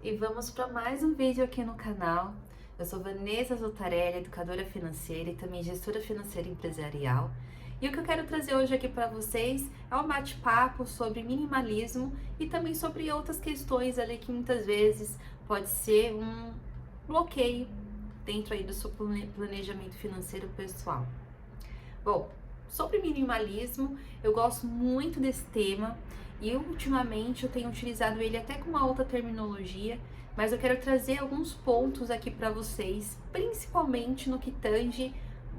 E vamos para mais um vídeo aqui no canal. Eu sou Vanessa Zotarelli, educadora financeira e também gestora financeira empresarial. E o que eu quero trazer hoje aqui para vocês é um bate-papo sobre minimalismo e também sobre outras questões ali que muitas vezes pode ser um bloqueio dentro aí do seu planejamento financeiro pessoal. Bom, sobre minimalismo, eu gosto muito desse tema e ultimamente eu tenho utilizado ele até com uma outra terminologia, mas eu quero trazer alguns pontos aqui para vocês, principalmente no que tange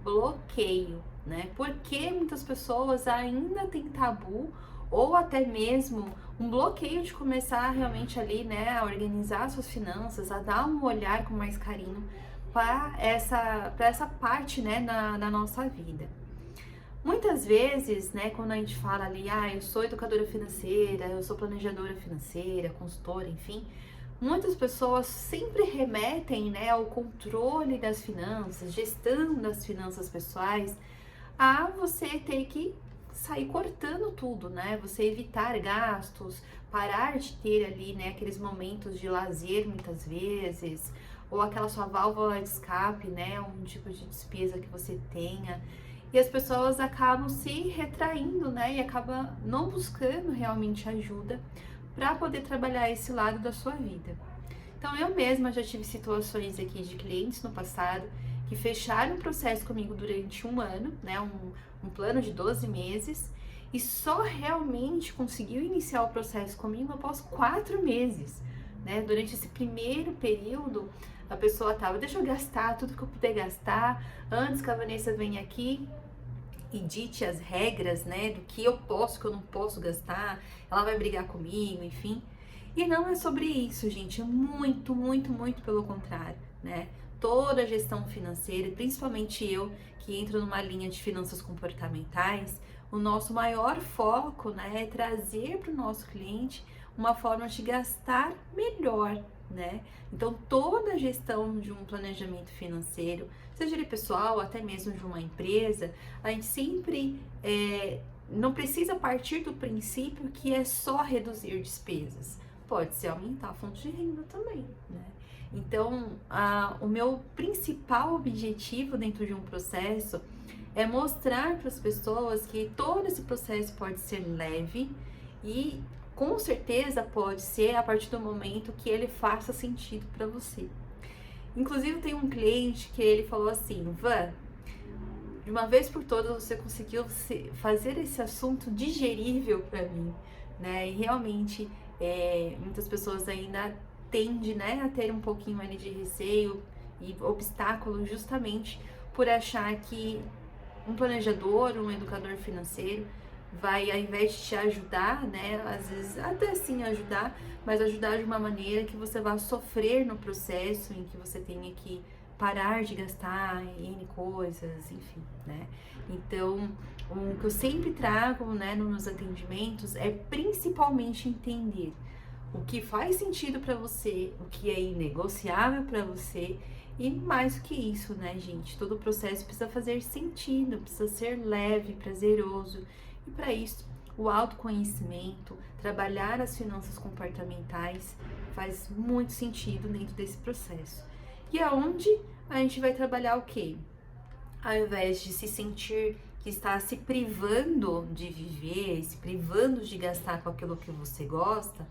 bloqueio, né? Porque muitas pessoas ainda têm tabu ou até mesmo um bloqueio de começar realmente ali, né, a organizar suas finanças, a dar um olhar com mais carinho para essa parte, né, na nossa vida. Muitas vezes, né, quando a gente fala ali, eu sou educadora financeira, eu sou planejadora financeira, consultora, enfim, muitas pessoas sempre remetem, né, ao controle das finanças, gestão das finanças pessoais, a você ter que sair cortando tudo, né, você evitar gastos, parar de ter ali, né, aqueles momentos de lazer muitas vezes, ou aquela sua válvula de escape, né, um tipo de despesa que você tenha. E as pessoas acabam se retraindo, né? E acabam não buscando realmente ajuda para poder trabalhar esse lado da sua vida. Então, eu mesma já tive situações aqui de clientes no passado que fecharam o processo comigo durante um ano, né? Um plano de 12 meses, e só realmente conseguiu iniciar o processo comigo após 4 meses, né? Durante esse primeiro período, a pessoa tava, deixa eu gastar tudo que eu puder gastar, antes que a Vanessa venha aqui e dite as regras, né, do que eu posso, que eu não posso gastar, ela vai brigar comigo, enfim. E não é sobre isso, gente, é muito, muito, muito pelo contrário, né? Toda a gestão financeira, principalmente eu, que entro numa linha de finanças comportamentais, o nosso maior foco, né, é trazer para o nosso cliente uma forma de gastar melhor, né? Então, toda a gestão de um planejamento financeiro, seja ele pessoal, até mesmo de uma empresa, a gente sempre não precisa partir do princípio que é só reduzir despesas. Pode ser aumentar a fonte de renda também, né? Então, o meu principal objetivo dentro de um processo é mostrar para as pessoas que todo esse processo pode ser leve e com certeza pode ser a partir do momento que ele faça sentido para você. Inclusive, tem um cliente que ele falou assim: Van, de uma vez por todas você conseguiu fazer esse assunto digerível para mim, né? E realmente muitas pessoas ainda tendem, né, a ter um pouquinho ali de receio e obstáculo justamente por achar que um planejador, um educador financeiro vai, ao invés de te ajudar, né, às vezes até sim ajudar, mas ajudar de uma maneira que você vá sofrer no processo, em que você tenha que parar de gastar em coisas, enfim, né? Então, o que eu sempre trago, né, nos atendimentos é principalmente entender o que faz sentido para você, o que é inegociável para você e mais do que isso, né, gente? Todo o processo precisa fazer sentido, precisa ser leve, prazeroso. E para isso, o autoconhecimento, trabalhar as finanças comportamentais faz muito sentido dentro desse processo. E aonde a gente vai trabalhar o quê? Ao invés de se sentir que está se privando de viver, se privando de gastar com aquilo que você gosta,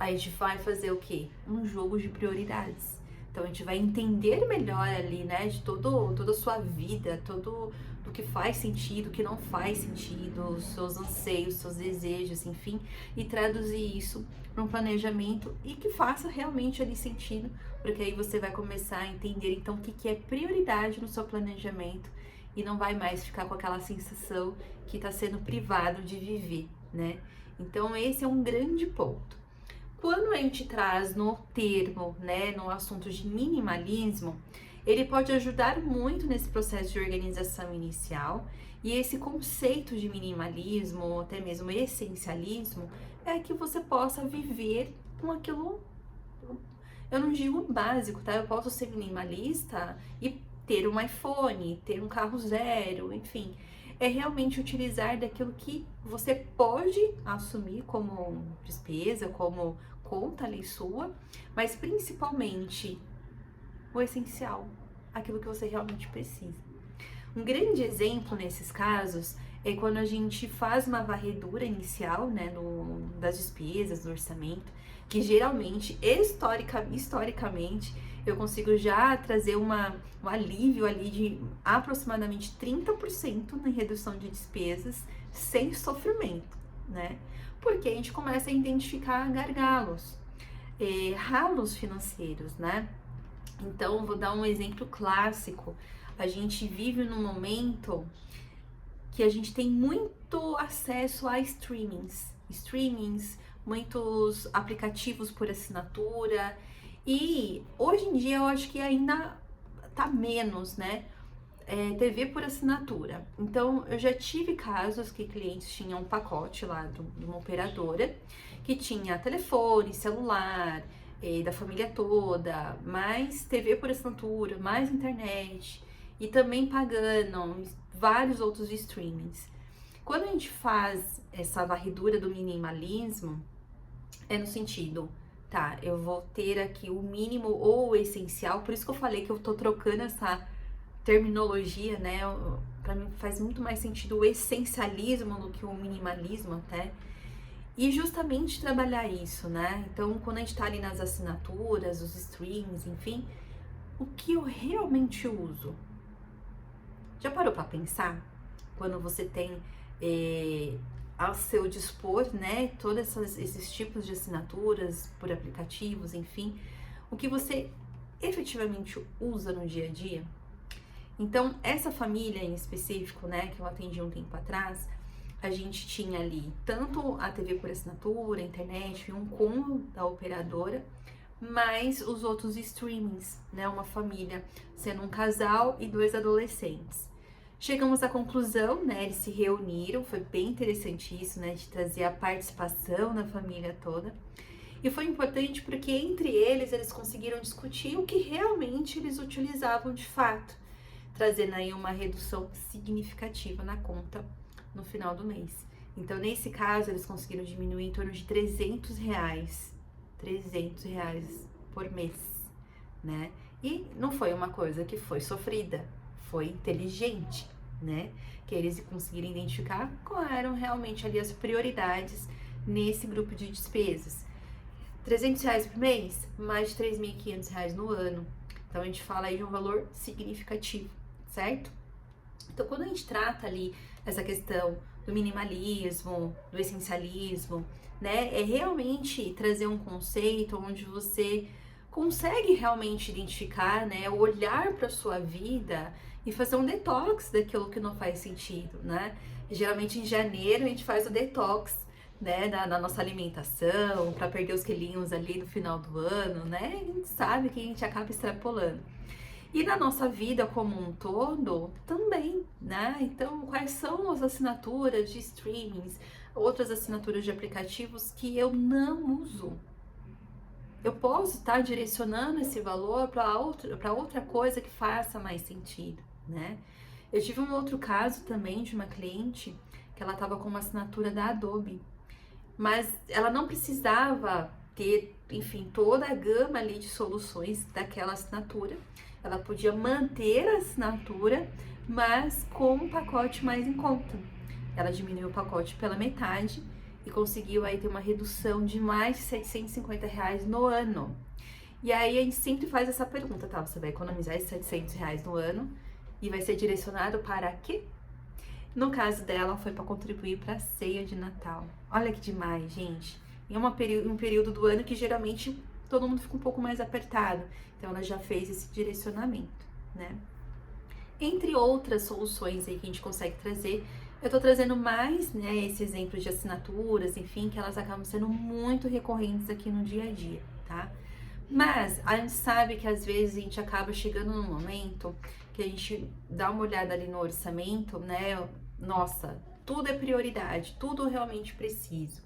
a gente vai fazer o quê? Um jogo de prioridades. Então a gente vai entender melhor ali, né, de toda a sua vida, todo do que faz sentido, o que não faz sentido, os seus anseios, seus desejos, enfim, e traduzir isso para um planejamento e que faça realmente ali sentido, porque aí você vai começar a entender então o que é prioridade no seu planejamento e não vai mais ficar com aquela sensação que está sendo privado de viver, né? Então esse é um grande ponto. Quando a gente traz no termo, né, no assunto de minimalismo, ele pode ajudar muito nesse processo de organização inicial. E esse conceito de minimalismo, ou até mesmo essencialismo, é que você possa viver com aquilo. Eu não digo básico, tá? Eu posso ser minimalista e ter um iPhone, ter um carro zero, enfim. É realmente utilizar daquilo que você pode assumir como despesa, como conta ali sua, mas principalmente o essencial, aquilo que você realmente precisa. Um grande exemplo nesses casos é quando a gente faz uma varredura inicial, né, das despesas, do orçamento, que geralmente, historicamente, eu consigo já trazer um alívio ali de aproximadamente 30% na redução de despesas sem sofrimento, né? Porque a gente começa a identificar gargalos, ralos financeiros, né? Então, vou dar um exemplo clássico. A gente vive num momento que a gente tem muito acesso a streamings, muitos aplicativos por assinatura, e hoje em dia eu acho que ainda tá menos, né? TV por assinatura. Então, eu já tive casos que clientes tinham um pacote lá de uma operadora que tinha telefone, celular, da família toda, mais TV por assinatura, mais internet e também pagando vários outros streamings. Quando a gente faz essa varredura do minimalismo, é no sentido, tá, eu vou ter aqui o mínimo ou o essencial, por isso que eu falei que eu tô trocando essa terminologia, né? Para mim faz muito mais sentido o essencialismo do que o minimalismo até. E justamente trabalhar isso, né? Então, quando a gente tá ali nas assinaturas, os streams, enfim, o que eu realmente uso? Já parou para pensar? Quando você tem ao seu dispor, né, todos esses tipos de assinaturas por aplicativos, enfim, o que você efetivamente usa no dia a dia? Então, essa família em específico, né, que eu atendi um tempo atrás, a gente tinha ali tanto a TV por assinatura, a internet, um combo da operadora, mais os outros streamings, né, uma família sendo um casal e 2 adolescentes. Chegamos à conclusão, né, eles se reuniram, foi bem interessante isso, né, de trazer a participação da família toda. E foi importante porque entre eles conseguiram discutir o que realmente eles utilizavam de fato, trazendo aí uma redução significativa na conta no final do mês. Então, nesse caso, eles conseguiram diminuir em torno de R$300 por mês, né? E não foi uma coisa que foi sofrida, foi inteligente, né? Que eles conseguiram identificar quais eram realmente ali as prioridades nesse grupo de despesas. R$300 por mês, mais de R$3.500 no ano. Então, a gente fala aí de um valor significativo, certo? Então, quando a gente trata ali essa questão do minimalismo, do essencialismo, né, é realmente trazer um conceito onde você consegue realmente identificar, né, olhar para sua vida e fazer um detox daquilo que não faz sentido, né? Geralmente em janeiro a gente faz o detox, né, da nossa alimentação, para perder os quilinhos ali no final do ano, né? A gente sabe que a gente acaba extrapolando. E na nossa vida como um todo, também, né? Então, quais são as assinaturas de streamings, outras assinaturas de aplicativos que eu não uso? Eu posso estar direcionando esse valor para outra coisa que faça mais sentido, né? Eu tive um outro caso também de uma cliente que ela estava com uma assinatura da Adobe, mas ela não precisava ter, enfim, toda a gama ali de soluções daquela assinatura. Ela podia manter a assinatura, mas com um pacote mais em conta. Ela diminuiu o pacote pela metade e conseguiu aí ter uma redução de mais de R$750 no ano. E aí a gente sempre faz essa pergunta, tá? Você vai economizar esses R$700 no ano e vai ser direcionado para quê? No caso dela, foi para contribuir para a ceia de Natal. Olha que demais, gente. Em um período do ano que geralmente todo mundo fica um pouco mais apertado. Então, ela já fez esse direcionamento, né? Entre outras soluções aí que a gente consegue trazer, eu tô trazendo mais, né, esse exemplo de assinaturas, enfim, que elas acabam sendo muito recorrentes aqui no dia a dia, tá? Mas a gente sabe que às vezes a gente acaba chegando num momento que a gente dá uma olhada ali no orçamento, né? Nossa, tudo é prioridade, tudo realmente preciso.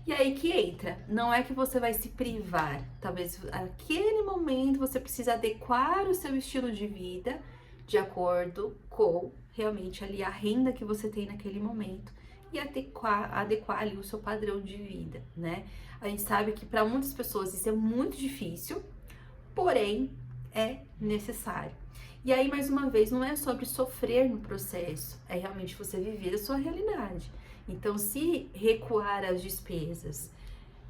E aí que entra, não é que você vai se privar, talvez naquele momento você precisa adequar o seu estilo de vida de acordo com realmente ali a renda que você tem naquele momento e adequar ali o seu padrão de vida, né? A gente sabe que para muitas pessoas isso é muito difícil, porém é necessário. E aí, mais uma vez, não é sobre sofrer no processo, é realmente você viver a sua realidade. Então, se recuar as despesas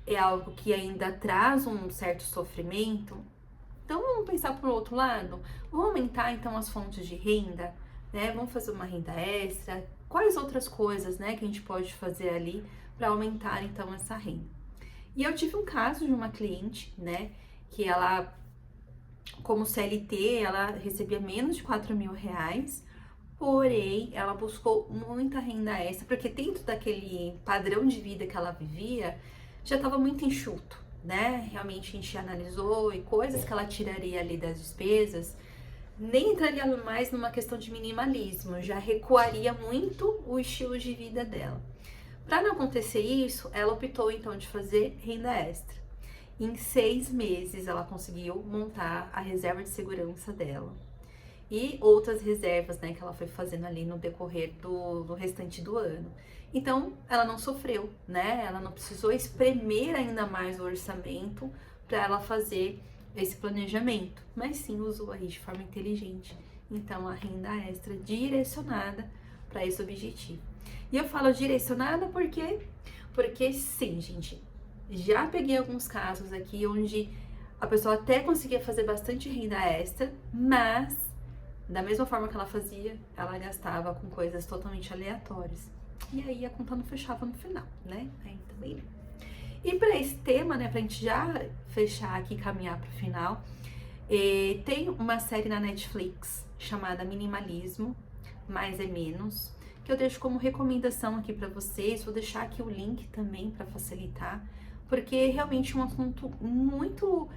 é algo que ainda traz um certo sofrimento, então vamos pensar por outro lado, vamos aumentar então as fontes de renda, né? Vamos fazer uma renda extra, quais outras coisas, né, que a gente pode fazer ali para aumentar então essa renda. E eu tive um caso de uma cliente, né, que ela, como CLT, ela recebia menos de 4 mil reais, porém ela buscou muita renda extra, porque dentro daquele padrão de vida que ela vivia, já estava muito enxuto, né? Realmente a gente analisou e coisas que ela tiraria ali das despesas, nem entraria mais numa questão de minimalismo, já recuaria muito o estilo de vida dela. Para não acontecer isso, ela optou então de fazer renda extra. Em 6 meses ela conseguiu montar a reserva de segurança dela e outras reservas, né, que ela foi fazendo ali no decorrer do restante do ano. Então, ela não sofreu, né? Ela não precisou espremer ainda mais o orçamento para ela fazer esse planejamento, mas sim usou aí de forma inteligente. Então, a renda extra direcionada para esse objetivo. E eu falo direcionada porque sim, gente, já peguei alguns casos aqui onde a pessoa até conseguia fazer bastante renda extra, mas da mesma forma que ela fazia, ela gastava com coisas totalmente aleatórias. E aí a conta não fechava no final, né? Aí também não. E para esse tema, né, pra gente já fechar aqui e caminhar pro final, tem uma série na Netflix chamada Minimalismo, Mais é Menos, que eu deixo como recomendação aqui para vocês. Vou deixar aqui o link também para facilitar, porque é realmente um assunto muito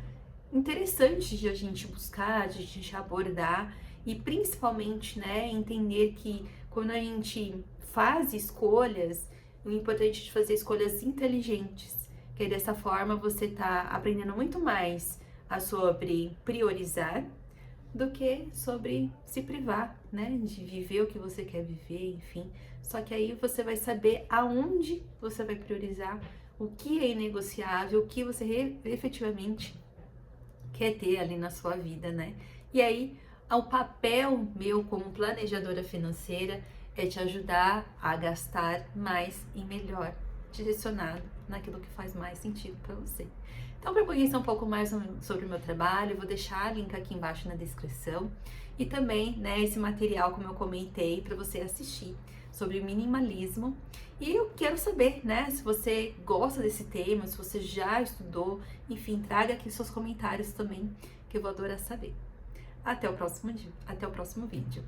interessante de a gente buscar, de a gente abordar e principalmente, né, entender que quando a gente faz escolhas, o importante é fazer escolhas inteligentes, que aí dessa forma você tá aprendendo muito mais sobre priorizar do que sobre se privar, né, de viver o que você quer viver, enfim. Só que aí você vai saber aonde você vai priorizar, o que é inegociável, o que você efetivamente quer ter ali na sua vida, né? E aí, o papel meu como planejadora financeira é te ajudar a gastar mais e melhor, direcionado naquilo que faz mais sentido para você. Então, para conhecer um pouco mais sobre o meu trabalho, eu vou deixar o link aqui embaixo na descrição e também, né, esse material, como eu comentei, para você assistir sobre minimalismo. E eu quero saber, né, se você gosta desse tema, se você já estudou, enfim, traga aqui seus comentários também, que eu vou adorar saber. Até o próximo vídeo.